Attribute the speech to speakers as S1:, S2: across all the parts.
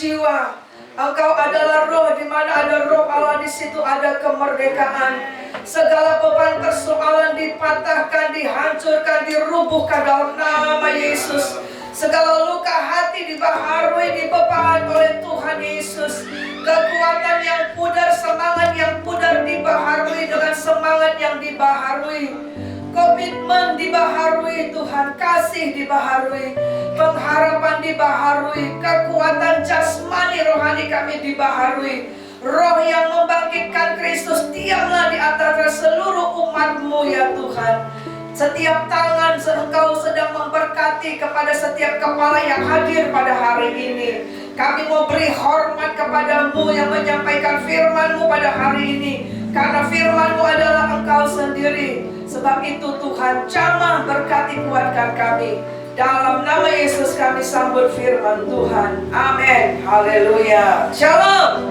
S1: jiwa. Engkau adalah roh, di mana ada roh Allah di situ ada kemerdekaan. Segala beban persoalan dipatahkan, dihancurkan, dirubuhkan dalam nama Yesus. Segala luka hati dibaharui, dibeban oleh Tuhan Yesus. Kekuatan yang pudar, semangat yang pudar dibaharui dengan semangat yang dibaharui. Komitmen dibaharui Tuhan, kasih dibaharui, pengharapan dibaharui, kekuatan jasmani rohani kami dibaharui. Roh yang membangkitkan Kristus diamlah di antara seluruh umat-Mu ya Tuhan. Setiap tangan Engkau sedang memberkati kepada setiap kepala yang hadir pada hari ini. Kami mau beri hormat kepada-Mu yang menyampaikan firman-Mu pada hari ini, karena firman-Mu adalah Engkau sendiri. Sebab itu Tuhan, jamah berkati kuatkan kami. Dalam nama Yesus kami sambut firman Tuhan. Amin. Haleluya. Shalom.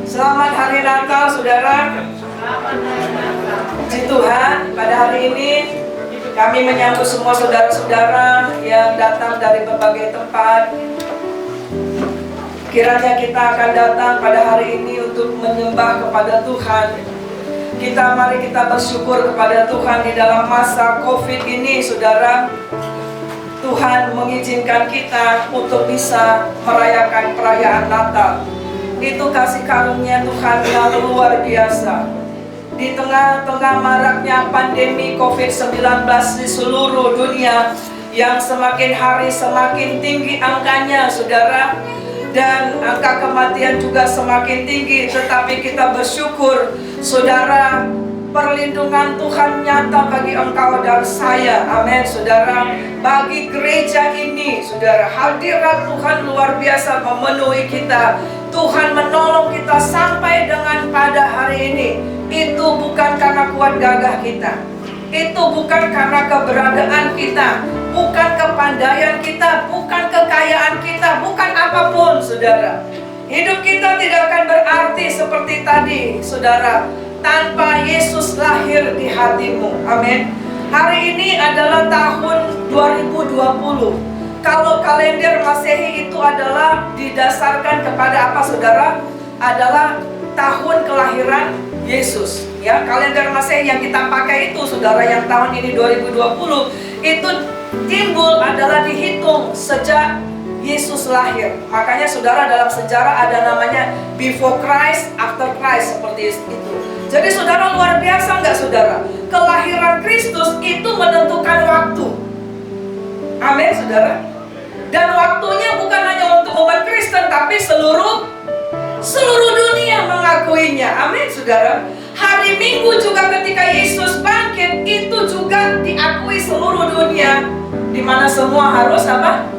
S1: Selamat hari Natal saudara. Puji Tuhan, pada hari ini kami menyambut semua saudara-saudara yang datang dari berbagai tempat. Kiranya kita akan datang pada hari ini untuk menyembah kepada Tuhan. Mari kita bersyukur kepada Tuhan di dalam masa COVID ini, saudara. Tuhan mengizinkan kita untuk bisa merayakan perayaan Natal. Itu kasih karunia Tuhan yang luar biasa. Di tengah-tengah maraknya pandemi COVID-19 di seluruh dunia, yang semakin hari semakin tinggi angkanya, saudara, dan angka kematian juga semakin tinggi. Tetapi kita bersyukur, saudara, perlindungan Tuhan nyata bagi engkau dan saya. Amin, saudara. Bagi gereja ini, saudara, hadirat Tuhan luar biasa memenuhi kita. Tuhan menolong kita sampai dengan pada hari ini. Itu bukan karena kuat gagah kita, itu bukan karena keberadaan kita, bukan kepandaian kita, bukan kekayaan kita, bukan apapun, saudara. Hidup kita tidak akan berarti seperti tadi, saudara, tanpa Yesus lahir di hatimu. Amin. Hari ini adalah tahun 2020. Kalau kalender Masehi itu adalah didasarkan kepada apa, saudara? Adalah tahun kelahiran Yesus. Ya, kalender Masehi yang kita pakai itu, saudara, yang tahun ini 2020, itu timbul adalah dihitung sejak Yesus lahir. Makanya, saudara, dalam sejarah ada namanya before Christ, after Christ, seperti itu. Jadi, saudara, luar biasa nggak, saudara? Kelahiran Kristus itu menentukan waktu. Amin, saudara. Dan waktunya bukan hanya untuk umat Kristen, tapi seluruh dunia mengakuinya. Amin, saudara. Hari Minggu juga ketika Yesus bangkit, itu juga diakui seluruh dunia, di mana semua harus apa?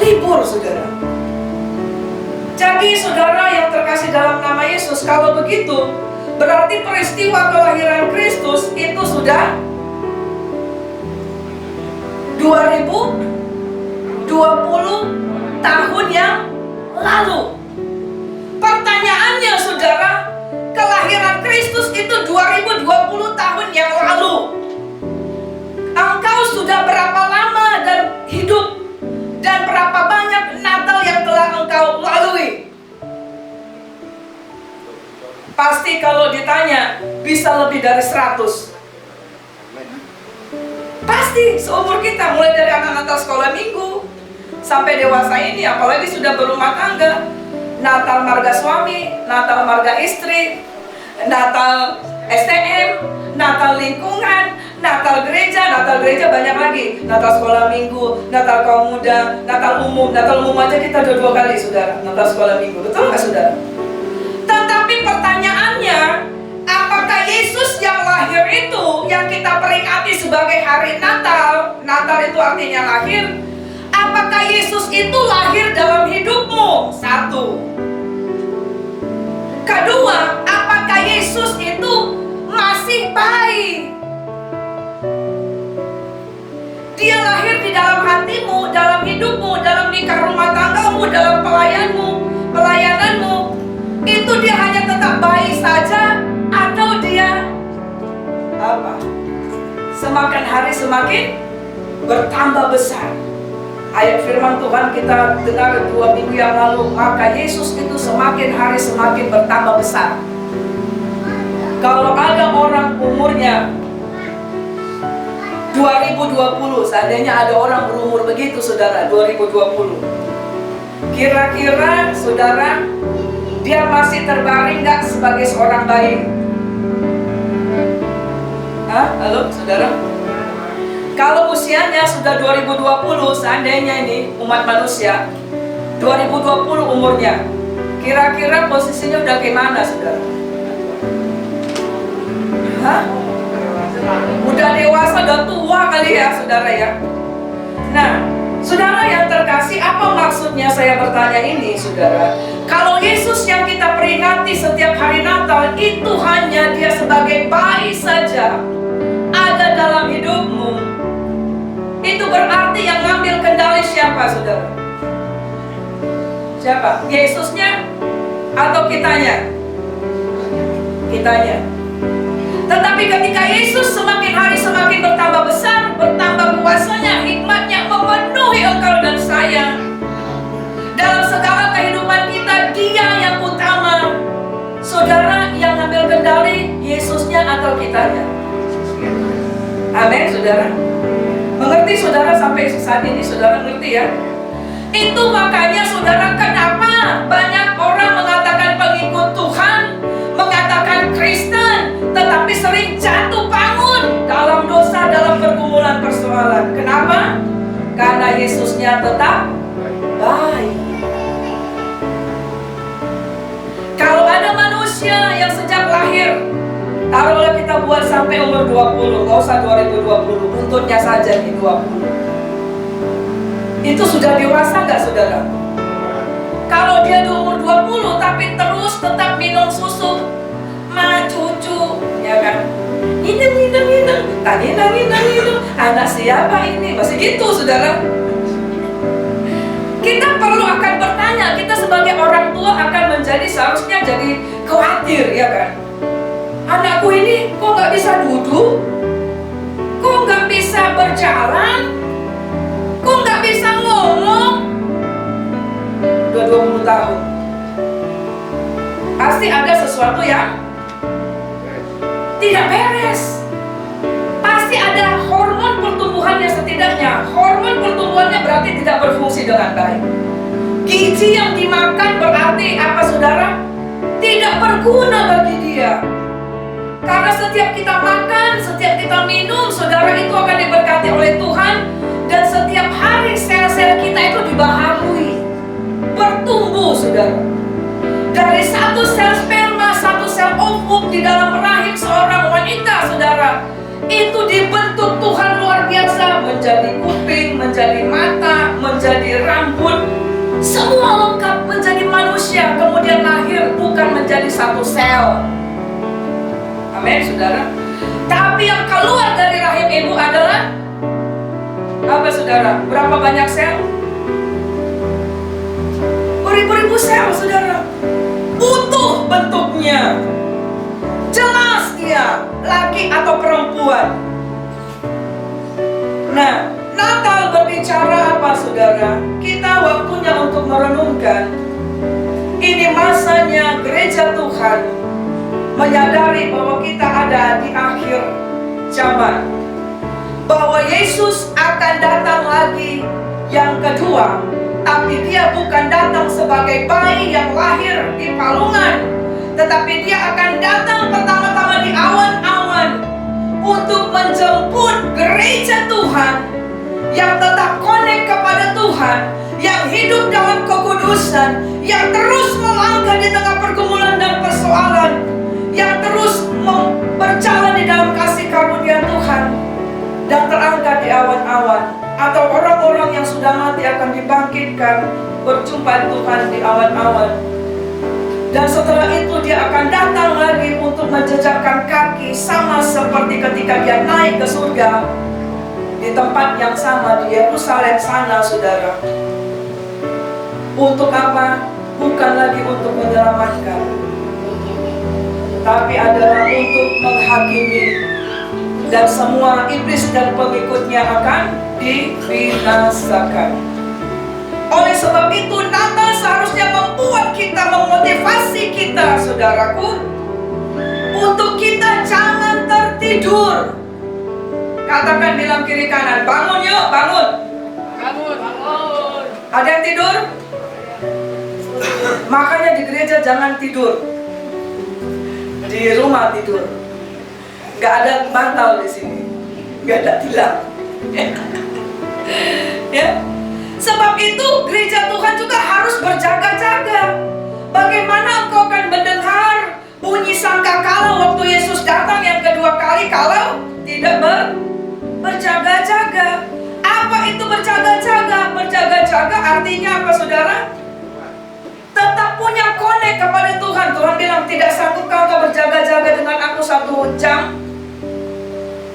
S1: Libur, saudara. Jadi, saudara yang terkasih dalam nama Yesus, kalau begitu, berarti peristiwa kelahiran Kristus itu sudah 2020 tahun yang lalu. Pertanyaannya, saudara, kelahiran Kristus itu 2020 tahun yang lalu. Engkau sudah berapa lama dan hidup, dan berapa banyak Natal yang telah engkau lalui? Pasti kalau ditanya bisa lebih dari 100. Pasti seumur kita, mulai dari anak Natal sekolah minggu sampai dewasa ini, apalagi sudah berumah tangga. Natal marga suami, Natal marga istri, Natal STM, Natal lingkungan, Natal gereja banyak lagi. Natal sekolah minggu, Natal kaum muda, Natal umum aja kita dua kali, saudara. Natal sekolah minggu, betul nggak, saudara? Tetapi pertanyaannya, apakah Yesus yang lahir itu, yang kita peringati sebagai hari Natal, Natal itu artinya lahir, apakah Yesus itu lahir dalam hidupmu? Satu. Kedua, apakah Yesus itu masih baik? Dia lahir di dalam hatimu, dalam hidupmu, dalam nikah rumah tanggamu, dalam pelayananmu. Itu dia hanya tetap baik saja, atau dia apa? Semakin hari semakin bertambah besar. Ayat firman Tuhan kita dengar 2 minggu yang lalu, maka Yesus itu semakin hari semakin bertambah besar. Kalau ada orang umurnya 2020, seandainya ada orang berumur begitu saudara, 2020, kira-kira saudara, dia masih terbaring gak sebagai seorang bayi? Hah? Halo saudara? Kalau usianya sudah 2020, seandainya ini umat manusia 2020 umurnya, kira-kira posisinya udah gimana saudara? Hah? Udah dewasa, udah tua kali ya saudara ya. Nah, saudara yang terkasih, apa maksudnya saya bertanya ini saudara? Kalau Yesus yang kita peringati setiap hari Natal itu hanya dia sebagai bayi saja ada dalam hidupmu, itu berarti yang ngambil kendali siapa saudara? Siapa? Yesusnya atau kitanya? Kitanya. Tetapi ketika Yesus semakin hari semakin bertambah besar, bertambah kuasanya, hikmatnya memenuhi engkau dan saya, dalam segala kehidupan kita, dia yang utama. Saudara, yang ngambil kendali Yesusnya atau kitanya? Amin saudara. Mengerti saudara sampai saat ini saudara ngerti ya? Itu makanya saudara, kenapa banyak orang mengatakan pengikut Tuhan, mengatakan Kristen, tetapi sering jatuh bangun dalam dosa, dalam pergumulan persoalan. Kenapa? Karena Yesusnya tetap baik. Kalau ada manusia yang sejak lahir, taruhlah kita buat sampai umur 20, nggak usah 2020, buntutnya saja di 20. Itu sudah dewasa nggak saudara? Kalau dia di umur 20 tapi terus tetap minum susu, cucu, ya kan? Minum, anak siapa ini? Masih gitu saudara. Kita perlu akan bertanya, kita sebagai orang tua akan menjadi, seharusnya jadi khawatir, ya kan? Anakku ini kok nggak bisa duduk? Kok nggak bisa berjalan? Kok nggak bisa ngomong? Udah 20 tahun. Pasti ada sesuatu yang tidak beres. Pasti ada hormon pertumbuhannya, setidaknya hormon pertumbuhannya berarti tidak berfungsi dengan baik. Gizi yang dimakan berarti apa saudara? Tidak berguna bagi dia. Karena setiap kita makan, setiap kita minum, saudara, itu akan diberkati oleh Tuhan. Dan setiap hari sel-sel kita itu dibaharui, bertumbuh saudara. Dari satu sel sperma, satu sel ovum di dalam rahim seorang wanita saudara, itu dibentuk Tuhan luar biasa, menjadi kuping, menjadi mata, menjadi rambut, semua lengkap menjadi manusia. Kemudian lahir, bukan menjadi satu sel. Amin saudara. Tapi yang keluar dari rahim ibu adalah apa saudara? Berapa banyak sel? Beribu-ribu sel saudara. Utuh bentuknya, jelas dia laki atau perempuan. Nah, Natal berbicara apa saudara? Kita waktunya untuk merenungkan. Ini masanya gereja Tuhan menyadari bahwa kita ada di akhir zaman, bahwa Yesus akan datang lagi yang kedua. Tapi dia bukan datang sebagai bayi yang lahir di palungan, tetapi dia akan datang pertama-tama di awan-awan untuk menjemput gereja Tuhan yang tetap connect kepada Tuhan, yang hidup dalam kekudusan, yang terus melangkah di tengah pergumulan dan persoalan, yang terus berjalan di dalam kasih karunia Tuhan, dan terangkat di awan-awan. Atau orang-orang yang sudah mati akan dibangkitkan, berjumpa Tuhan di awan-awan. Dan setelah itu dia akan datang lagi untuk menjejakkan kaki, sama seperti ketika dia naik ke surga, di tempat yang sama di Yerusalem sana saudara. Untuk apa? Bukan lagi untuk menyelamatkan, tapi adalah untuk menghakimi. Dan semua iblis dan pengikutnya akan dibinasakan. Oleh sebab itu Natal seharusnya membuat kita, memotivasi kita, saudaraku, untuk kita jangan tertidur. Katakan, bilang kiri kanan, bangun yuk, bangun.
S2: Bangun, bangun.
S1: Ada yang tidur? Makanya di gereja jangan tidur, di rumah tidur. Gak ada bantal di sini, gak ada tilam. Ya, sebab itu gereja Tuhan juga harus berjaga-jaga. Bagaimana engkau akan mendengar bunyi sangkakala waktu Yesus datang yang kedua kali kalau tidak berjaga-jaga? Apa itu berjaga-jaga? Berjaga-jaga artinya apa, saudara? Tetap punya connect kepada Tuhan. Tuhan bilang, tidak sanggup kau berjaga-jaga dengan aku 1 jam?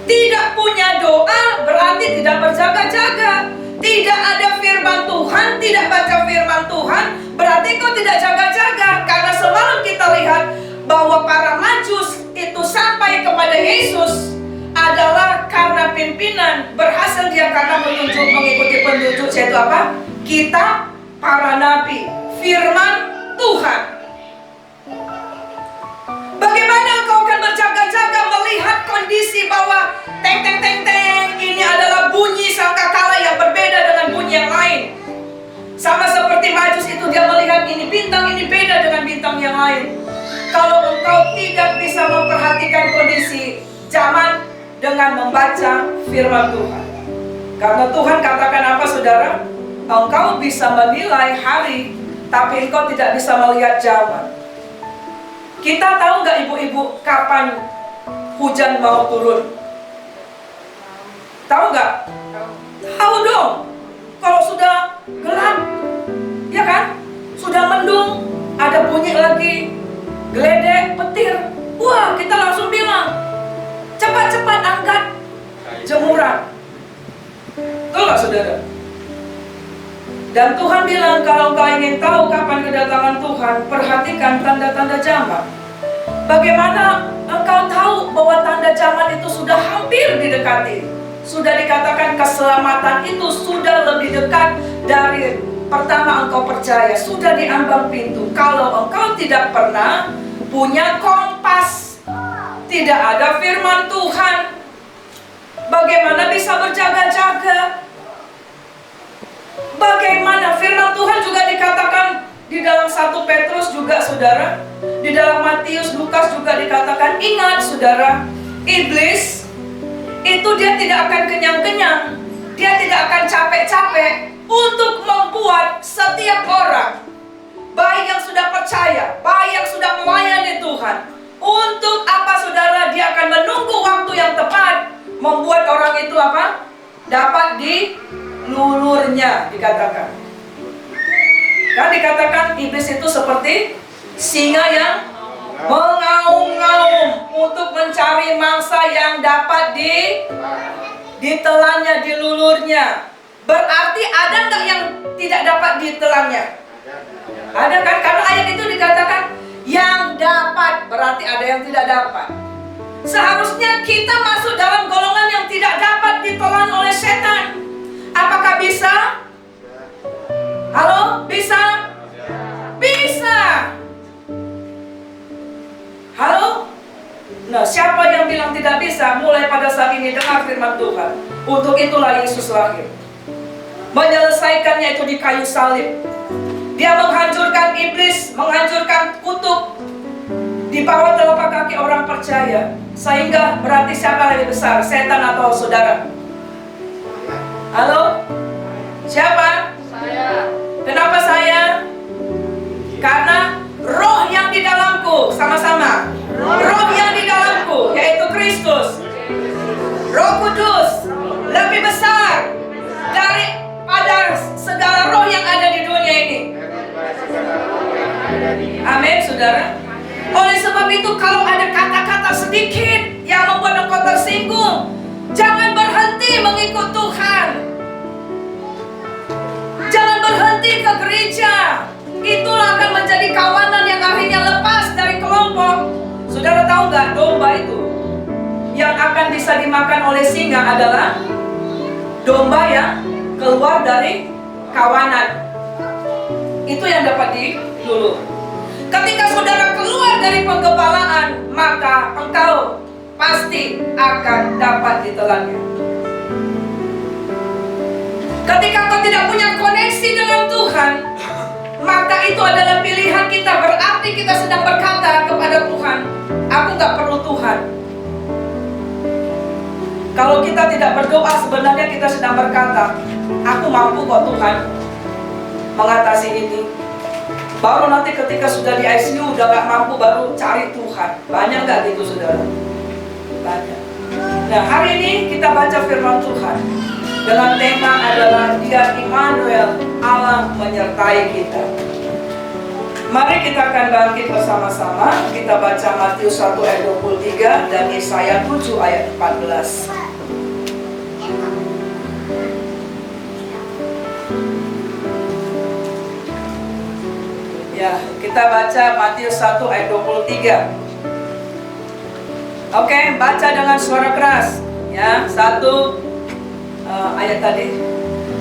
S1: Tidak punya doa berarti tidak berjaga-jaga. Tidak ada firman Tuhan, tidak baca firman Tuhan, berarti kau tidak jaga-jaga. Karena semalam kita lihat bahwa para majus itu sampai kepada Yesus adalah karena pimpinan. Berhasil dia karena mengikuti petunjuk, yaitu apa? Kitab para nabi, firman Tuhan. Bagaimana engkau akan berjaga-jaga melihat kondisi bahwa teng teng teng teng ini adalah bunyi sangkakala yang berbeda dengan bunyi yang lain. Sama seperti majus itu, dia melihat ini bintang ini beda dengan bintang yang lain. Kalau engkau tidak bisa memperhatikan kondisi zaman dengan membaca firman Tuhan. Karena Tuhan katakan apa, saudara? Engkau bisa menilai hari, tapi engkau tidak bisa melihat zaman. Kita tahu nggak ibu-ibu kapan hujan mau turun? Tahu nggak? Tahu dong. Kalau sudah gelap, ya kan? Sudah mendung, ada bunyi lagi, geledek, petir. Wah, kita langsung bilang, cepat-cepat angkat jemuran. Betul nggak, saudara? Dan Tuhan bilang, kalau engkau ingin tahu kapan kedatangan Tuhan, perhatikan tanda-tanda zaman. Bagaimana engkau tahu bahwa tanda zaman itu sudah hampir didekati? Sudah dikatakan keselamatan itu sudah lebih dekat dari pertama engkau percaya, sudah di ambang pintu. Kalau engkau tidak pernah punya kompas, tidak ada firman Tuhan, bagaimana bisa berjaga-jaga? Bagaimana firman Tuhan juga dikatakan di dalam 1 Petrus juga, saudara. Di dalam Matius, Lukas juga dikatakan, ingat saudara, iblis itu dia tidak akan kenyang-kenyang, dia tidak akan capek-capek untuk membuat setiap orang, baik yang sudah percaya, baik yang sudah melayani Tuhan, untuk apa, saudara? Dia akan menunggu waktu yang tepat membuat orang itu apa? Dapat dilulurnya, dikatakan. Kan dikatakan iblis itu seperti singa yang mengaum-ngaum untuk mencari mangsa yang dapat ditelannya, dilulurnya. Berarti ada nggak yang tidak dapat ditelannya? Ada kan? Karena ayat itu dikatakan yang dapat, berarti ada yang tidak dapat. Seharusnya kita masuk dalam golongan yang tidak dapat ditelan oleh setan. Apakah bisa? Halo? Bisa? Bisa. Halo? Nah, siapa yang bilang tidak bisa? Mulai pada saat ini dengar firman Tuhan. Untuk itulah Yesus lahir, menyelesaikannya itu di kayu salib. Dia menghancurkan iblis, menghancurkan kutuk di bawah telapak kaki orang percaya. Sehingga berarti siapa lebih besar, setan atau saudara? Halo? Siapa?
S2: Saya.
S1: Kenapa saya? Karena roh yang di dalamku, sama-sama. Roh yang di dalamku, yaitu Kristus, Roh Kudus, lebih besar daripada segala roh yang ada di dunia ini. Amin, saudara. Oleh sebab itu, kalau ada kata-kata sedikit yang membuat engkau tersinggung, jangan berhenti mengikut Tuhan. Jangan berhenti ke gereja. Itulah akan menjadi kawanan yang akhirnya lepas dari kelompok. Saudara tahu nggak, domba itu yang akan bisa dimakan oleh singa adalah domba yang keluar dari kawanan. Itu yang dapat diluluh. Ketika saudara keluar dari penggembalaan, maka engkau pasti akan dapat ditelannya. Ketika kau tidak punya koneksi dengan Tuhan, maka itu adalah pilihan kita. Berarti kita sedang berkata kepada Tuhan, aku gak perlu Tuhan. Kalau kita tidak berdoa, sebenarnya kita sedang berkata, aku mampu kok Tuhan mengatasi ini. Baru nanti ketika sudah di ICU udah gak mampu, baru cari Tuhan. Banyak gak gitu saudara? Banyak. Nah, hari ini kita baca firman Tuhan dengan tema adalah Dia Immanuel, Allah menyertai kita. Mari kita akan bangkit bersama-sama. Kita baca Matius 1 ayat 23 dan Yesaya 7 ayat 14. Ya, kita baca Matius 1 ayat 23. Oke, baca dengan suara keras. Ya, ayat tadi.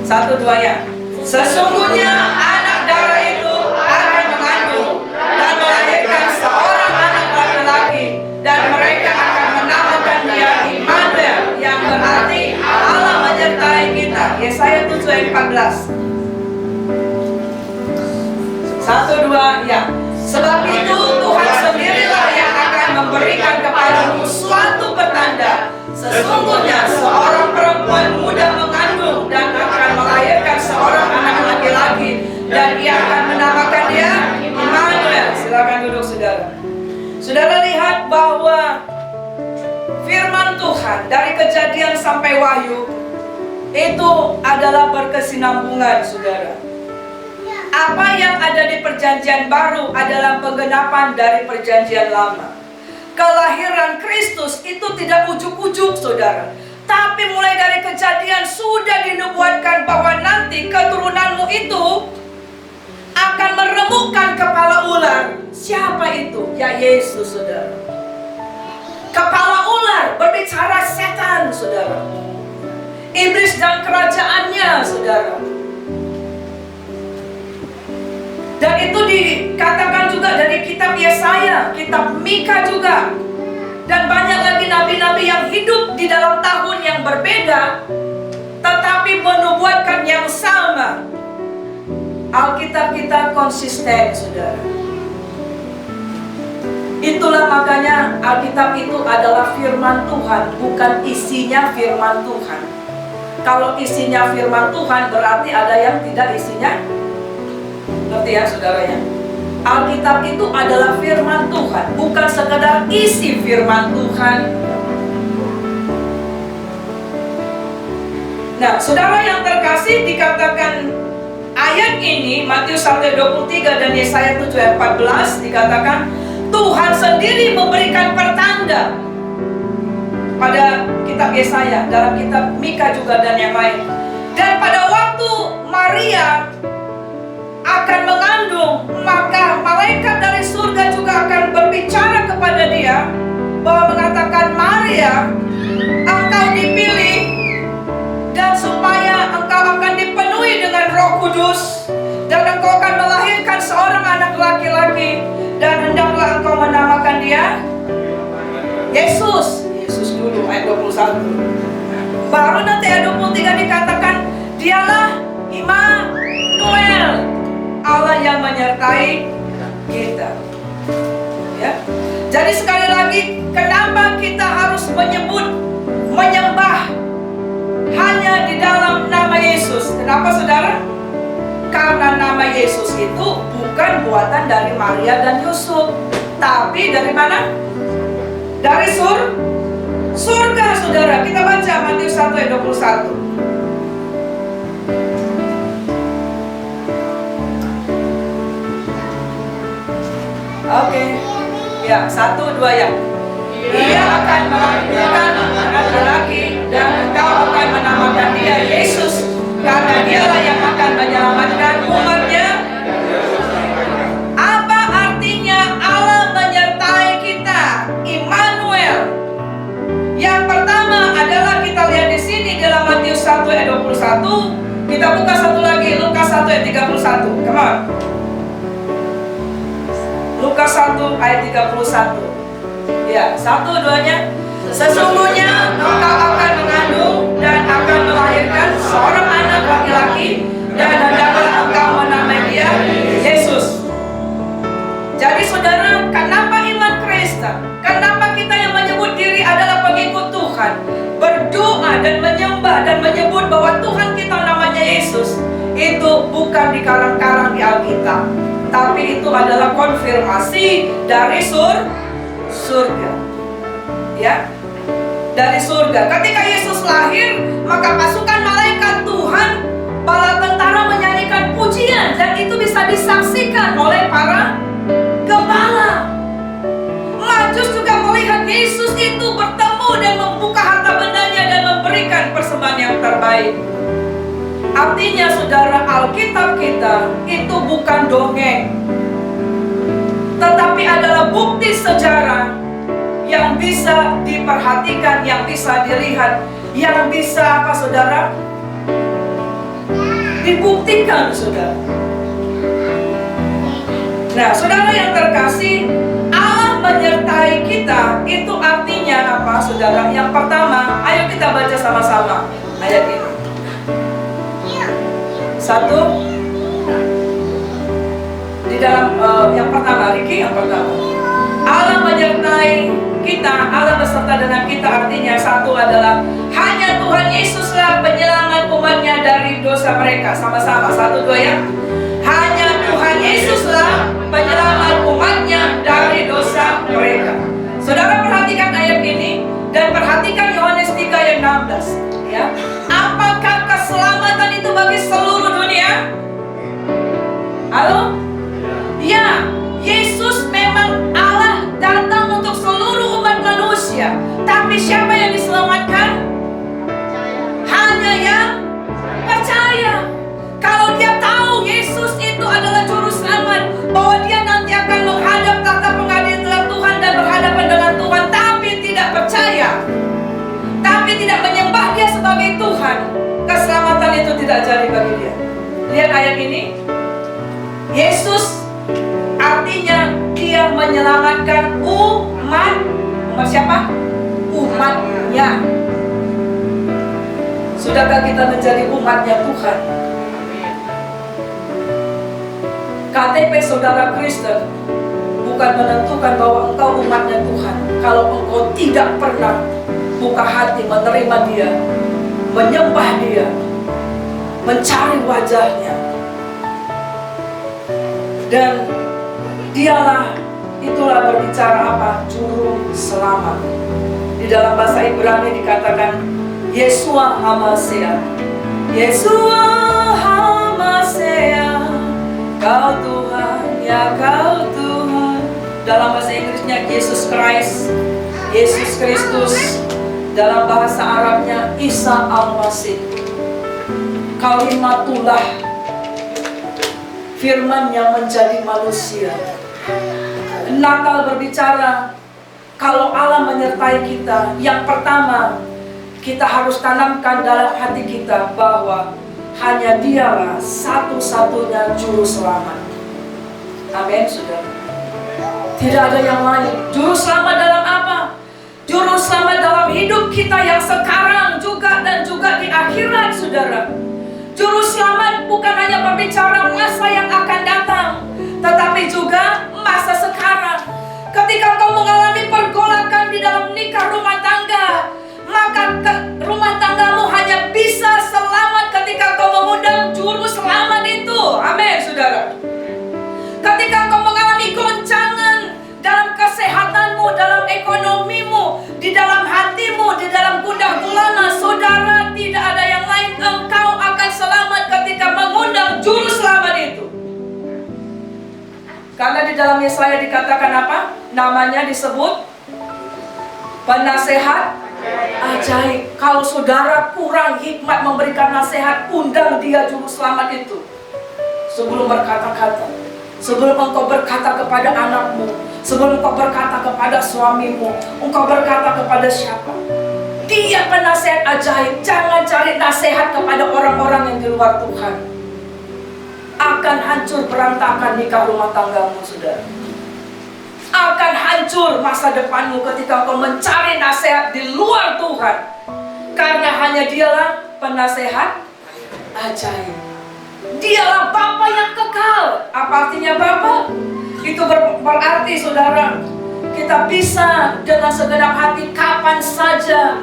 S1: 1, 2 ya. Sesungguhnya anak darah itu akan mengandung dan melahirkan seorang anak laki-laki, dan mereka akan menamakan dia Immanuel, yang berarti Allah menyertai kita. Yesaya 7 ayat 14. 1, 2 ya. Sebab itu Tuhan sendirilah yang akan memberikan kepadamu suatu pertanda. Sesungguhnya seorang perempuan muda mengandung dan akan melahirkan seorang anak laki-laki, dan ia akan menamakan dia Immanuel. Silakan duduk saudara. Saudara lihat bahwa firman Tuhan dari Kejadian sampai Wahyu itu adalah berkesinambungan saudara. Apa yang ada di perjanjian baru adalah penggenapan dari perjanjian lama. Kelahiran Kristus itu tidak ujuk-ujuk saudara, tapi mulai dari Kejadian sudah dinubuatkan bahwa nanti keturunanmu itu akan meremukkan kepala ular. Siapa itu? Ya Yesus saudara. Kepala ular berbicara setan saudara, iblis dan kerajaannya saudara. Dan itu dikatakan juga dari kitab Yesaya, kitab Mika juga. Dan banyak lagi nabi-nabi yang hidup di dalam tahun yang berbeda, tetapi menubuatkan yang sama. Alkitab kita konsisten, saudara. Itulah makanya Alkitab itu adalah firman Tuhan, bukan isinya firman Tuhan. Kalau isinya firman Tuhan, berarti ada yang tidak isinya. Ngerti ya saudara ya? Alkitab itu adalah firman Tuhan, bukan sekedar isi firman Tuhan. Nah, saudara yang terkasih, dikatakan ayat ini Matius 1:23 dan Yesaya 7:14 dikatakan Tuhan sendiri memberikan pertanda. Pada kitab Yesaya, dalam kitab Mika juga dan yang lain. Dan pada waktu Maria akan mengandung, maka malaikat dari surga juga akan berbicara kepada dia bahwa mengatakan, Maria, engkau dipilih dan supaya engkau akan dipenuhi dengan Roh Kudus, dan engkau akan melahirkan seorang anak laki-laki, dan hendaklah engkau menamakan dia Yesus. Yesus dulu ayat 21. Baru nanti ayat 23 dikatakan dialah Immanuel, Allah yang menyertai kita. Ya. Jadi sekali lagi, kenapa kita harus menyembah hanya di dalam nama Yesus? Kenapa saudara? Karena nama Yesus itu bukan buatan dari Maria dan Yusuf, tapi dari mana? Dari surga saudara. Kita baca Matius 1 ayat 21. Oke, ya 1, 2 ya. Ia akan melahirkan anak laki, dan engkau akan menamakan dia Yesus, karena dialah yang akan menyelamatkan umatnya. Apa artinya Allah menyertai kita? Immanuel. Yang pertama adalah kita lihat di sini dalam Matius 1 ayat 21. Kita buka satu lagi, Lukas 1 ayat 31. Come on. Lukas 1 ayat 31. Ya, 1, 2-nya. Sesungguhnya engkau akan mengandung dan akan melahirkan seorang anak laki-laki, dan hendaklah engkau menamai dia Yesus. Jadi saudara, kenapa iman Kristen? Kenapa kita yang menyebut diri adalah pengikut Tuhan, berdoa dan menyembah dan menyebut bahwa Tuhan kita namanya Yesus, itu bukan di karang-karang di Alkitab, tapi itu adalah konfirmasi dari surga. Ya, dari surga. Ketika Yesus lahir, maka pasukan malaikat Tuhan, bala tentara menyanyikan pujian, dan itu bisa disaksikan oleh para gembala. Majus juga melihat Yesus itu bertemu dan membuka harta bendanya dan memberikan persembahan yang terbaik. Artinya saudara, Alkitab kita itu bukan dongeng, tetapi adalah bukti sejarah yang bisa diperhatikan, yang bisa dilihat, yang bisa apa saudara? Dibuktikan saudara. Nah, saudara yang terkasih, Allah menyertai kita, itu artinya apa saudara? Yang pertama, ayo kita baca sama-sama ayat ini. 1, di dalam yang pertama, Riki, yang pertama, Allah menyertai kita, Allah beserta dengan kita, artinya 1 adalah hanya Tuhan Yesuslah penyelamat umatnya dari dosa mereka. Sama-sama, 1, 2 ya. Hanya Tuhan Yesuslah penyelamat umatnya dari dosa mereka. Saudara perhatikan ayat ini dan perhatikan Yohanes 3 ayat 16 ya. Apakah keselamatan itu bagi seluruh dunia? Halo? Ya, Yesus memang Allah datang untuk seluruh umat manusia. Tapi siapa yang diselamatkan? Hanya yang percaya. Kalau dia tahu Yesus itu adalah juru selamat, bahwa dia nanti akan menghadap tahta pengadilan Tuhan dan berhadapan dengan Tuhan, tapi tidak percaya, tapi tidak menyembah dia sebagai Tuhan, keselamatan itu tidak jadi bagi dia. Lihat ayat ini. Yesus artinya dia menyelamatkan umat siapa? Umatnya. Sudahkah kita menjadi umatnya Tuhan? KTP saudara Kristen bukan menentukan bahwa engkau umatnya Tuhan kalau engkau tidak pernah buka hati menerima dia, menyembah dia, mencari wajahnya. Dan dialah, itulah berbicara apa? Juru selamat. Di dalam bahasa Ibrani dikatakan Yeshua HaMashiach. Yeshua HaMashiach, Kau Tuhan, ya Kau Tuhan. Dalam bahasa Inggrisnya Yesus Christ, Yesus Kristus. Dalam bahasa Arabnya Isa Al-Masih. Kalimatullah, firman yang menjadi manusia. Natal berbicara kalau Allah menyertai kita, yang pertama kita harus tanamkan dalam hati kita bahwa hanya dialah satu-satunya juru selamat. Amin, saudara. Tidak ada yang lain. Juru selamat dalam apa? Juru selamat dalam hidup kita yang sekarang juga dan juga di akhirat, saudara. Juru selamat bukan hanya berbicara masa yang akan datang, tetapi juga masa sekarang. Ketika kau mengalami pergolakan di dalam nikah rumah tangga, maka rumah tanggamu hanya bisa selamat ketika kau mengundang juru selamat itu. Amin, saudara. Ketika kau mengalami goncangan dalam kesehatanmu, dalam ekonomimu, di dalam hatimu, di dalam gundah gulana, saudara, tidak ada yang lain. Engkau akan selamat ketika mengundang juru selamat itu. Karena di dalam Yesaya dikatakan apa? Namanya disebut penasehat ajaib. Kalau saudara kurang hikmat memberikan nasihat, undang dia juru selamat itu. Sebelum berkata-kata, sebelum engkau berkata kepada anakmu, sebelum engkau berkata kepada suamimu, engkau berkata kepada siapa? Dia penasehat ajaib. Jangan cari nasihat kepada orang-orang yang di luar Tuhan. Akan hancur berantakan nikah rumah tanggamu, saudara. Akan hancur masa depanmu ketika kau mencari nasihat di luar Tuhan. Karena hanya Dialah penasehat ajaib. Dialah Bapa yang kekal. Apa artinya Bapa? Itu berarti saudara, kita bisa dengan segenap hati kapan saja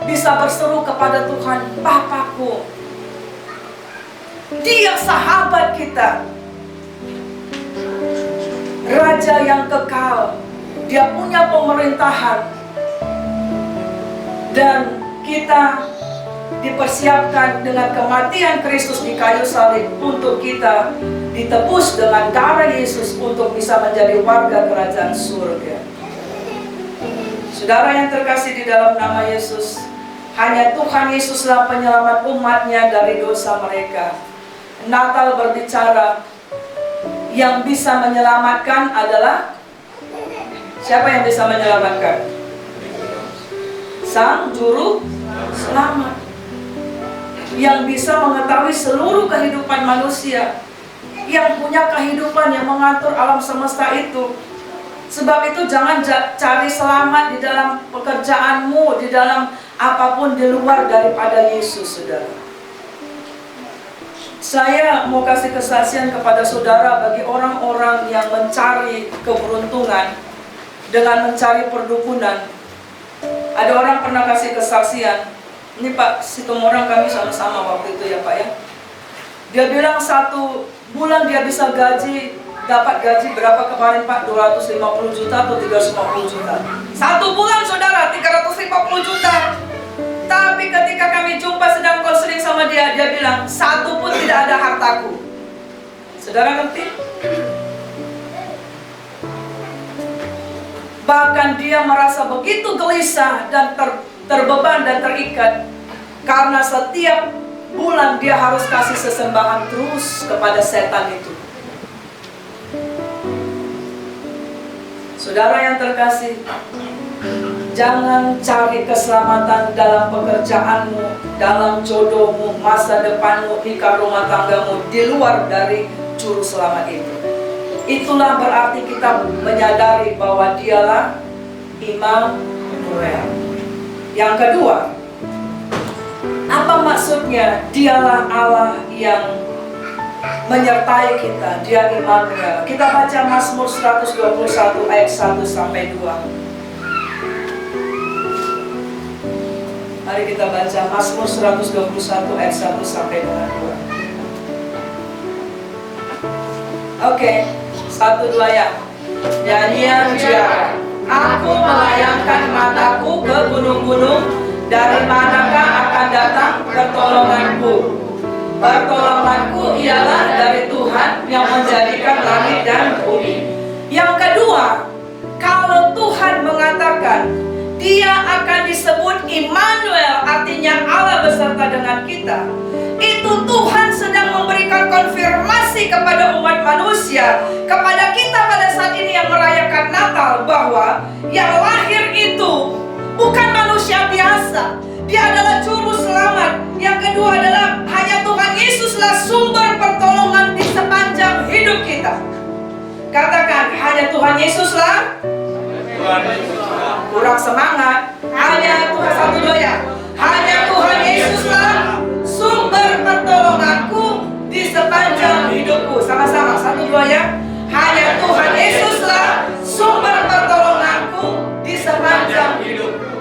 S1: bisa berseru kepada Tuhan, Bapakku. Dia sahabat kita, Raja yang kekal. Dia punya pemerintahan, dan kita dipersiapkan dengan kematian Kristus di kayu salib untuk kita ditebus dengan darah Yesus untuk bisa menjadi warga kerajaan surga. Saudara yang terkasih di dalam nama Yesus, hanya Tuhan Yesuslah penyelamat umatnya dari dosa mereka. Natal berbicara, yang bisa menyelamatkan adalah siapa yang bisa menyelamatkan? Sang Juru Selamat, yang bisa mengetahui seluruh kehidupan manusia, yang punya kehidupan yang mengatur alam semesta itu. Sebab itu jangan cari selamat di dalam pekerjaanmu, di dalam apapun di luar daripada Yesus, saudara. Saya mau kasih kesaksian kepada saudara bagi orang-orang yang mencari keberuntungan dengan mencari perdukunan. Ada orang pernah kasih kesaksian, ini Pak, situng orang kami sama-sama waktu itu ya Pak ya. Dia bilang 1 bulan dia bisa dapat gaji berapa kemarin Pak? 250 juta atau 350 juta. 1 bulan saudara, 350 juta. Tapi ketika kami jumpa sedang konseling sama dia, dia bilang, 1 pun tidak ada hartaku. Saudara ngerti? Bahkan dia merasa begitu gelisah dan terbeban dan terikat, karena setiap bulan dia harus kasih sesembahan terus kepada setan itu. Saudara yang terkasih, jangan cari keselamatan dalam pekerjaanmu, dalam jodohmu, masa depanmu, nikah rumah tanggamu di luar dari Juru Selamat itu. Itulah berarti kita menyadari bahwa Dialah Immanuel. Yang kedua, apa maksudnya Dialah Allah yang menyertai kita? Dia Immanuel. Kita baca Mazmur 121 ayat 1 sampai 2. Mari kita baca Mazmur 121 ayat 1 sampai dengan 2. Oke, 1, 2 ya. Nyanyian juara. Aku melayangkan mataku ke gunung-gunung, dari manakah akan datang pertolonganku? Pertolonganku ialah dari Tuhan yang menjadikan langit dan bumi. Yang kedua, kalau Tuhan mengatakan Dia akan disebut Immanuel, artinya Allah beserta dengan kita, itu Tuhan sedang memberikan konfirmasi kepada umat manusia, kepada kita pada saat ini yang merayakan Natal, bahwa yang lahir itu bukan manusia biasa. Dia adalah Juru Selamat. Yang kedua adalah hanya Tuhan Yesuslah sumber pertolongan di sepanjang hidup kita. Katakan, hanya Tuhan Yesuslah. Kurang semangat. Hanya Tuhan, 1, 2 ya. Hanya Tuhan Yesuslah sumber pertolonganku di sepanjang hidupku. Sama-sama, 1, 2 ya. Hanya Tuhan Yesuslah sumber pertolonganku di sepanjang hidupku.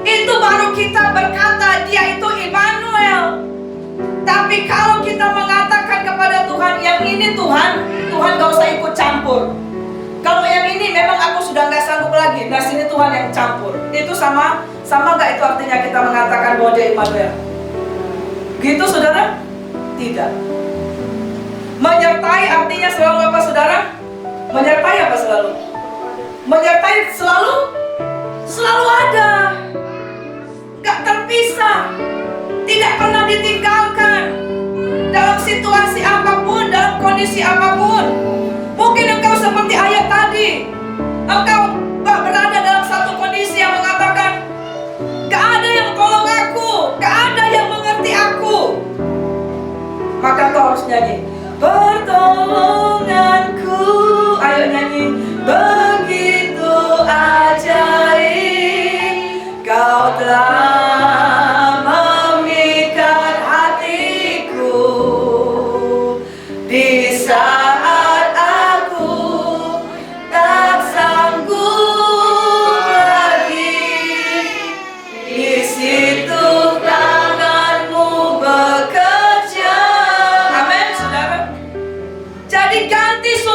S1: Itu baru kita berkata Dia itu Immanuel. Tapi kalau kita mengatakan kepada Tuhan, yang ini Tuhan gak usah ikut campur. Kalau yang ini memang aku sudah gak sanggup lagi, nah sini Tuhan yang campur. Itu sama gak itu artinya kita mengatakan bahwa Dia Immanuel? Gitu saudara? Tidak. Menyertai artinya selalu apa saudara? Menyertai apa selalu? Menyertai selalu ada, gak terpisah, tidak pernah ditinggalkan dalam situasi apapun, dalam kondisi apapun. Mungkin engkau seperti ayat tadi, engkau berada dalam satu kondisi yang mengatakan gak ada yang tolong aku, gak ada yang mengerti aku. Maka kau harus nyanyi, pertolonganku. Ayo nyanyi,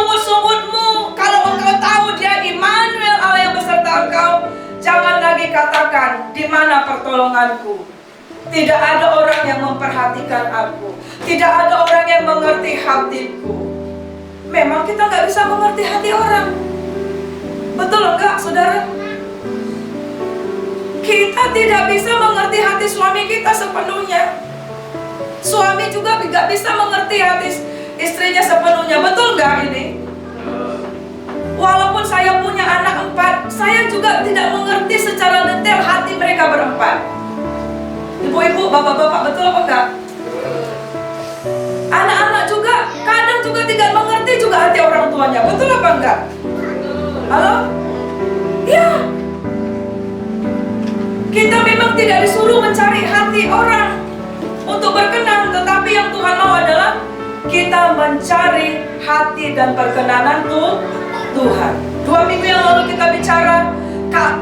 S1: sungut-sungutmu, kalau engkau tahu dia Immanuel, Allah yang beserta engkau, jangan lagi katakan, di mana pertolonganku? Tidak ada orang yang memperhatikan aku. Tidak ada orang yang mengerti hatiku. Memang kita nggak bisa mengerti hati orang. Betul enggak, saudara? Kita tidak bisa mengerti hati suami kita sepenuhnya. Suami juga tidak bisa mengerti hati istrinya sepenuhnya. Betul nggak ini? Walaupun saya punya anak 4, saya juga tidak mengerti secara detail hati mereka berempat. Ibu-ibu, bapak-bapak, betul apa enggak? Anak-anak juga kadang juga tidak mengerti juga hati orang tuanya. Betul apa enggak? Halo? Ya. Kita memang tidak disuruh mencari hati orang untuk berkenan, tetapi yang Tuhan mau adalah kita mencari hati dan perkenanan Tuhan. 2 minggu yang lalu kita bicara,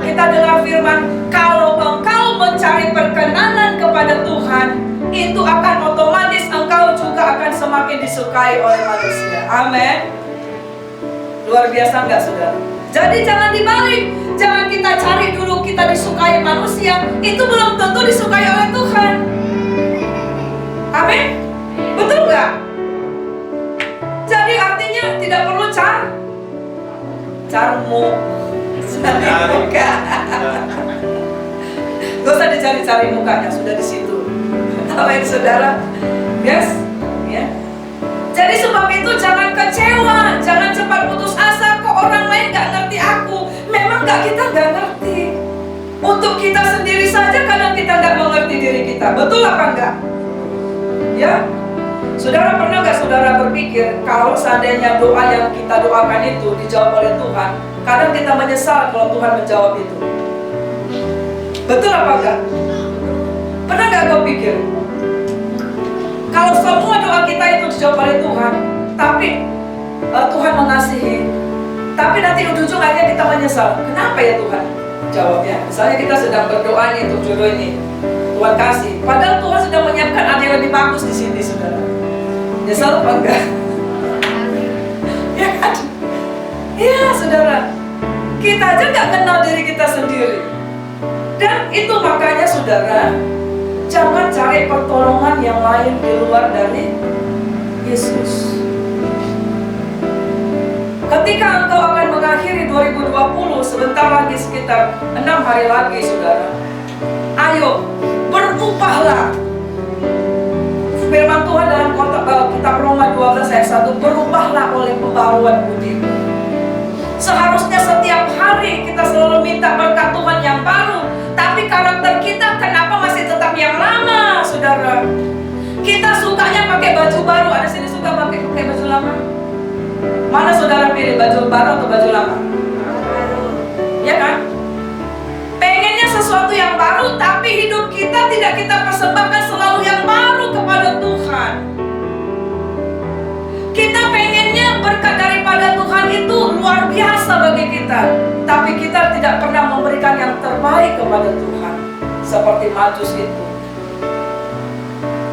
S1: kita dengar firman, kalau engkau mencari perkenanan kepada Tuhan, itu akan otomatis engkau juga akan semakin disukai oleh manusia. Amin. Luar biasa enggak, saudara? Jadi jangan dibalik. Jangan kita cari dulu kita disukai manusia, itu belum tentu disukai oleh Tuhan. Amin. Betul nggak? Jadi artinya tidak perlu carmu cari muka. Gak usah dicari-cari mukanya, sudah di situ. Amin, saudara. Yes, ya. Jadi sebab itu jangan kecewa, jangan cepat putus asa. Kok orang lain gak ngerti aku? Memang kita gak ngerti. Untuk kita sendiri saja kadang kita gak mengerti diri kita. Betul apa enggak? Ya. Saudara, pernah gak saudara berpikir kalau seandainya doa yang kita doakan itu dijawab oleh Tuhan, kadang kita menyesal kalau Tuhan menjawab itu. Betul apa enggak? Pernah gak kau pikir kalau semua doa kita itu dijawab oleh Tuhan, tapi Tuhan mengasihi, tapi nanti ujung-ujung akhirnya kita menyesal. Kenapa ya Tuhan jawabnya? Misalnya kita sedang berdoa nih untuk jodoh ini, Tuhan kasih, padahal Tuhan sudah menyiapkan ada yang lebih bagus di sini, saudara. Nyesal apa enggak? Ya kan? Iya, saudara. Kita aja nggak kenal diri kita sendiri. Dan itu makanya, saudara, jangan cari pertolongan yang lain di luar dari Yesus. Ketika engkau akan mengakhiri 2020, sebentar lagi, sekitar 6 hari lagi, saudara, ayo berubahlah. Firman Tuhan dalam kitab Roma 12 ayat 1, berubahlah oleh pembaruan budimu. Seharusnya setiap hari kita selalu minta berkat Tuhan yang baru, tapi karakter kita kenapa masih tetap yang lama, saudara? Kita sukanya pakai baju baru. Ada sini suka pakai baju lama? Mana saudara pilih, baju baru atau baju lama? Ya kan? Pengennya sesuatu yang baru, tapi hidup kita tidak kita persembahkan selalu yang baru kepada Tuhan. Kita pengennya berkat daripada Tuhan itu luar biasa bagi kita, tapi kita tidak pernah memberikan yang terbaik kepada Tuhan. Seperti Majus itu,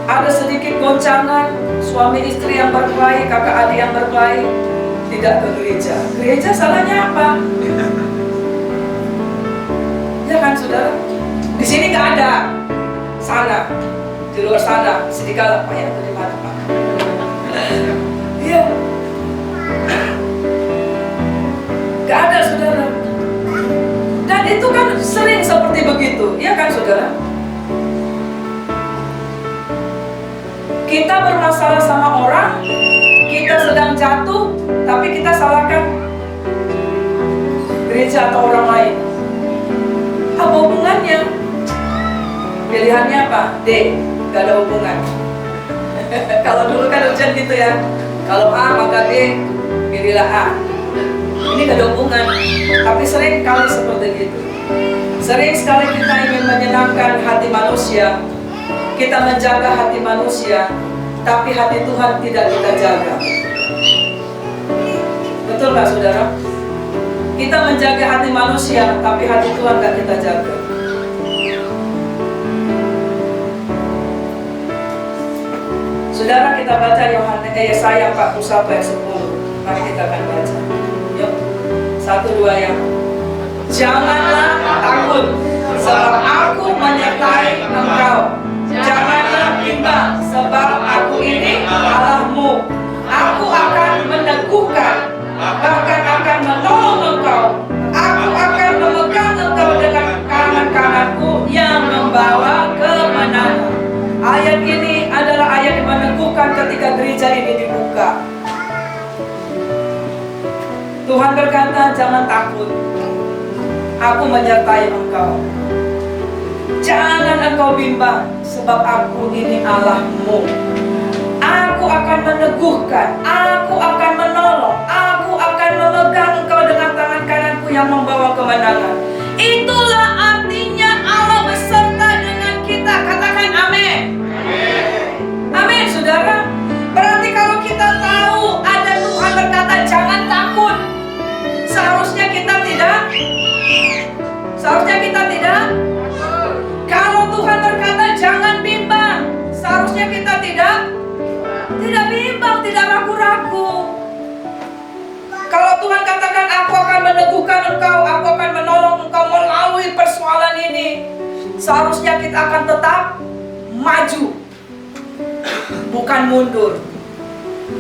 S1: ada sedikit goncangan, suami istri yang berkelahi, kakak adik yang berkelahi, tidak ke gereja. Gereja salahnya apa? Ya kan, saudara? Di sini nggak ada. Sana, di luar sana, sedikit Pak ya, dari mana Pak? Iya. Nggak ada, saudara. Dan itu kan sering seperti begitu, ya kan, saudara? Kita bermasalah sama orang, kita sedang jatuh, tapi kita salahkan gereja atau orang lain. Apa hubungannya? Pilihannya apa? D, gak ada hubungan. Kalau dulu kan ujian gitu ya, kalau A maka D, pilihlah A. Ini gak ada hubungan, tapi sering kali seperti itu. Sering sekali kita ingin menyenangkan hati manusia, kita menjaga hati manusia, tapi hati Tuhan tidak kita jaga. Betul gak, saudara? Kita menjaga hati manusia, tapi hati Tuhan gak kita jaga. Saudara, kita baca Yesaya 41 ayat 10. Mari kita akan kedua ya. Janganlah takut, sebab aku menyertai engkau. Janganlah bimbang, sebab aku ini Allahmu. Aku akan meneguhkan, bahkan akan menolong engkau. Aku akan memegang engkau dengan tangan kananku yang membawa kemenangan. Ayat ini adalah ayat yang meneguhkan ketika gereja ini dibuka. Tuhan berkata, jangan takut, aku menyertai engkau. Jangan engkau bimbang, sebab aku ini Allahmu. Aku akan meneguhkan, aku akan menolong, aku akan memegang engkau dengan tangan kananku yang membawa kemenangan. Itulah artinya Allah beserta dengan kita. Katakan amin. Amin, saudara. Berarti kalau kita tahu ada Tuhan berkata jangan takut, seharusnya kita tidak. Kalau Tuhan berkata jangan bimbang, seharusnya kita tidak bimbang, tidak ragu-ragu. Kalau Tuhan katakan aku akan meneguhkan engkau, aku akan menolong engkau melalui persoalan ini, seharusnya kita akan tetap maju, bukan mundur.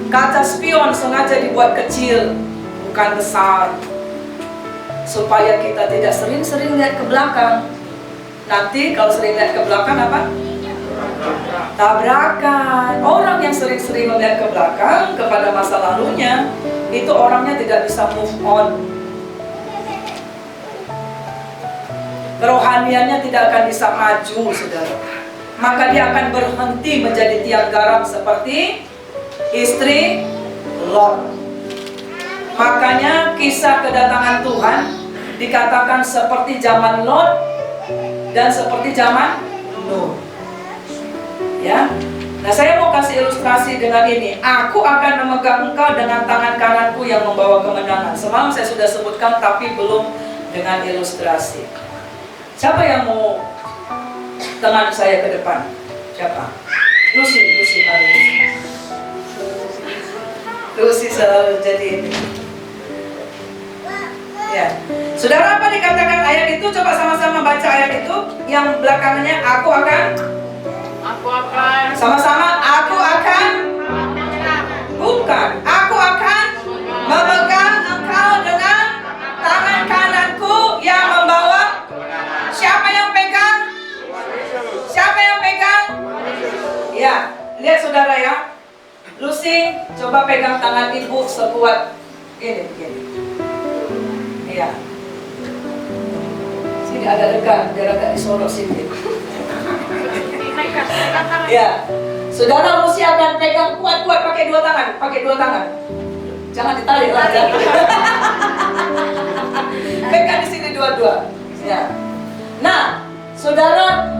S1: Kaca spion sengaja dibuat kecil, bukan besar, supaya kita tidak sering-sering lihat ke belakang. Nanti kalau sering lihat ke belakang apa? Tabrakan. Orang yang sering-sering melihat ke belakang kepada masa lalunya, itu orangnya tidak bisa move on. Kerohaniannya tidak akan bisa maju, saudara. Maka dia akan berhenti menjadi tiang garam seperti istri Lot. Makanya kisah kedatangan Tuhan dikatakan seperti zaman Lot dan seperti zaman Nuh. Ya. Nah, saya mau kasih ilustrasi dengan ini. Aku akan memegang engkau dengan tangan kananku yang membawa kemenangan. Semalam saya sudah sebutkan tapi belum dengan ilustrasi. Siapa yang mau tangan saya ke depan? Siapa? Lucy, mari. Lucy selalu jadi ini. Ya. Saudara, apa dikatakan ayat itu? Coba sama-sama baca ayat itu. Yang belakangnya aku akan. Sama-sama, aku akan. Bukan, aku akan memegang engkau dengan tangan kananku yang membawa. Siapa yang pegang? Siapa yang pegang? Ya, lihat saudara ya. Lucy, coba pegang tangan ibu sekuat ini, begini. Iya. Sini agak dekat, biar agak disorot sini. Ya, saudara Lucy akan pegang kuat-kuat pakai dua tangan, jangan ditarik lah. Pegang di sini dua-dua. Ya. Nah, saudara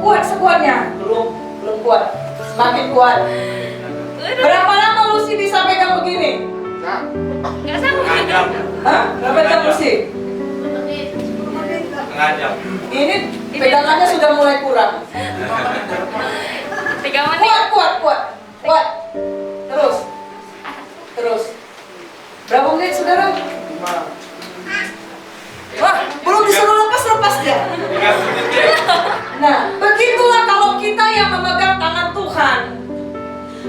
S1: kuat sekuatnya, belum kuat, semakin kuat. Berapa lama Lucy bisa pegang begini?
S2: Nggak sanggup.
S1: Hah? Berapa jam Lucy?
S3: Setengah jam.
S1: Ini pegangannya sudah mulai kurang.
S2: 3 menit.
S1: Kuat. Terus. Berapa menit, saudara? Wah, belum disuruh lepas dia. Nah, begitulah kalau kita yang memegang tangan Tuhan.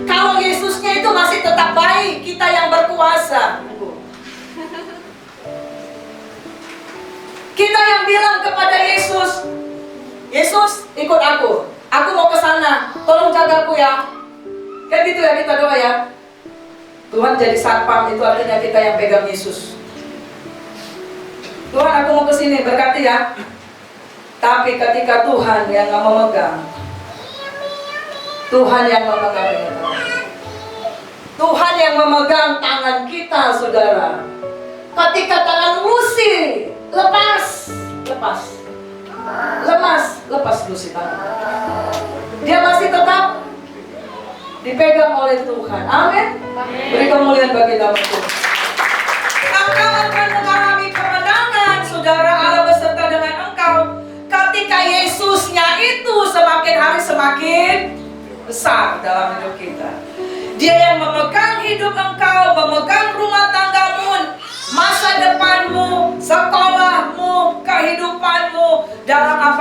S1: Kalau Yesusnya itu masih tetap baik, kita yang berkuasa. Kita yang bilang kepada Yesus, Yesus ikut aku mau ke sana, tolong jaga aku ya. Kan gitu ya kita doa ya. Tuhan jadi satpam, itu artinya kita yang pegang Yesus. Tuhan aku mau ke sini, berkati ya. Tapi ketika Tuhan yang nggak memegang, Tuhan yang memegang, Tuhan yang memegang tangan kita, saudara. Ketika tangan Lucy lepas Lucy tangan. Dia masih tetap dipegang oleh Tuhan. Amin. Beri kemuliaan bagi nama Tuhan. Engkau akan mengalami kemenangan, saudara. Allah beserta dengan engkau. Ketika Yesusnya itu semakin hari semakin besar dalam hidup kita. Dia yang memegang hidup engkau, memegang rumah tanggamu, masa depanmu,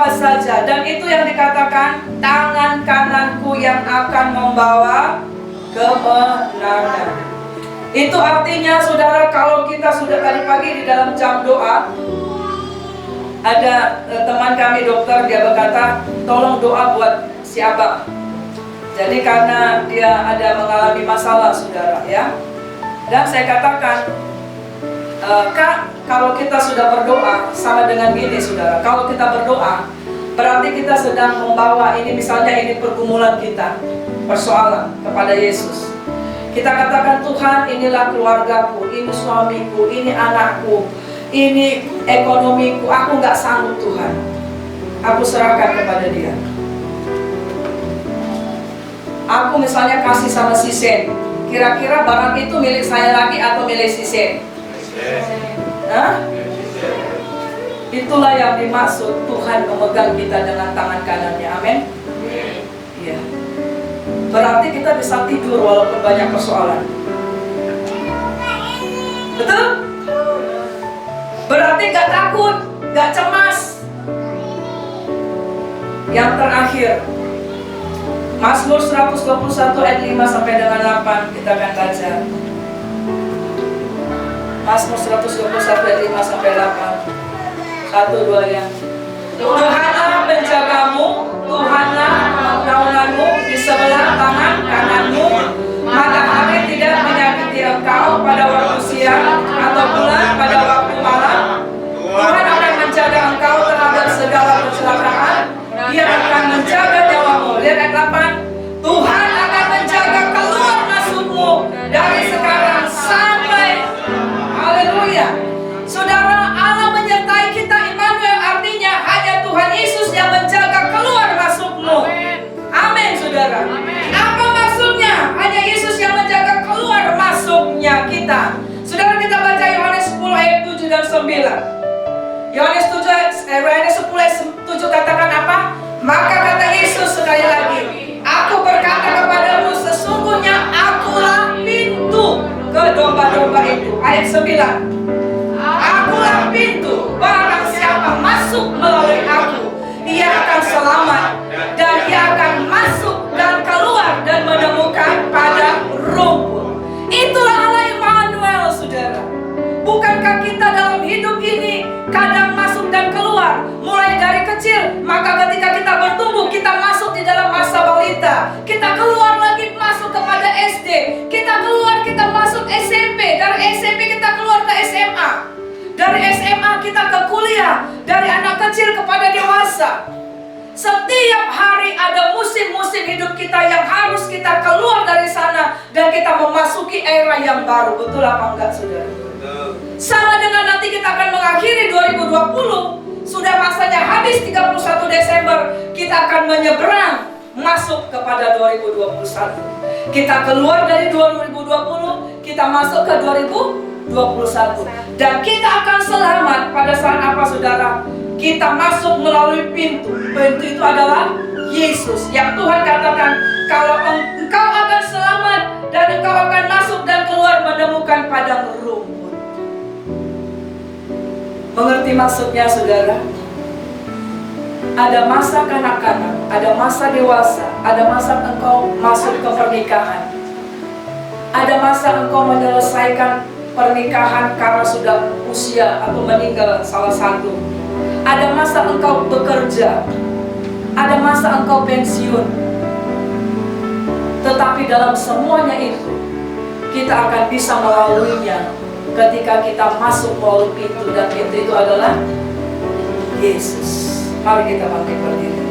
S1: apa saja. Dan itu yang dikatakan tangan kananku yang akan membawa kemenangan. Itu artinya saudara, kalau kita sudah tadi pagi di dalam jam doa, ada teman kami dokter, dia berkata tolong doa buat si abang. Jadi karena dia ada mengalami masalah saudara ya. Dan saya katakan, Kak, kalau kita sudah berdoa sama dengan gini saudara, kalau kita berdoa berarti kita sedang membawa ini, misalnya ini pergumulan kita, persoalan kepada Yesus. Kita katakan, Tuhan, inilah keluargaku, ini suamiku, ini anakku, ini ekonomiku, aku gak sanggup Tuhan, aku serahkan kepada dia. Aku misalnya kasih sama si Sen, kira-kira barang itu milik saya lagi atau milik si Sen? Hah? Itulah yang dimaksud Tuhan memegang kita dengan tangan kanannya, amin? Iya. Berarti kita bisa tidur walaupun banyak persoalan. Betul? Berarti gak takut, gak cemas. Yang terakhir, Mazmur 121 ayat 5 sampai dengan 8 kita akan baca. Mazmur 121 ayat 5 sampai 8. 1, 2 ya. Tuhanlah penjagamu, Tuhanlah naunganmu di sebelah tangan kananmu. Matahari tidak menyakiti engkau pada waktu siang atau bulan pada waktu malam. Tuhan akan menjaga engkau terhadap segala kecelakaan. Dia akan menjaga nyawamu. Lihat ayat 8. Tuhan akan menjaga keluar masukmu dari sekarang sampai. Haleluya. Saudara, Allah menyertai kita, Immanuel, artinya hanya Tuhan Yesus yang menjaga keluar masukmu. Amin, saudara. Apa maksudnya? Hanya Yesus yang menjaga keluar masuknya kita. Saudara, kita baca Yohanes 10 ayat 7 dan 9. Yohanes 10 ayat 7 katakan apa? Maka kata Yesus sekali lagi, aku berkata kepadamu, sesungguhnya akulah pintu ke domba-domba itu. Ayat 9. Akulah pintu, barang siapa masuk melalui aku, ia akan selamat, dan ia akan masuk dan keluar dan menemukan padang rumput. Itulah Allah Immanuel, saudara. Bukankah kita dalam hidup ini kadang masuk dan keluar, mulai dari kecil, maka ketika kita bertumbuh, kita masuk di dalam masa balita, kita keluar lagi masuk kepada SD, kita keluar, kita masuk SMP, dari SMP kita keluar ke SMA, dari SMA kita ke kuliah, dari anak kecil kepada dewasa. Setiap hari ada musim-musim hidup kita yang harus kita keluar dari sana dan kita memasuki era yang baru. Betul apa enggak, saudara? Sama dengan nanti kita akan mengakhiri 2020, sudah masanya habis 31 Desember, kita akan menyeberang masuk kepada 2021. Kita keluar dari 2020, kita masuk ke 2021. Dan kita akan selamat pada saat apa, saudara? Kita masuk melalui pintu. Pintu itu adalah Yesus, yang Tuhan katakan, kalau engkau akan selamat dan engkau akan masuk dan keluar menemukan padang rumput. Mengerti maksudnya, saudara? Ada masa kanak-kanak, ada masa dewasa, ada masa engkau masuk ke pernikahan, ada masa engkau menyelesaikan pernikahan karena sudah usia atau meninggal salah satu, ada masa engkau bekerja, ada masa engkau pensiun. Tetapi dalam semuanya itu, kita akan bisa melaluinya ketika kita masuk melalui pintu, dan pintu itu adalah Yesus. Mari kita bangkit berdiri.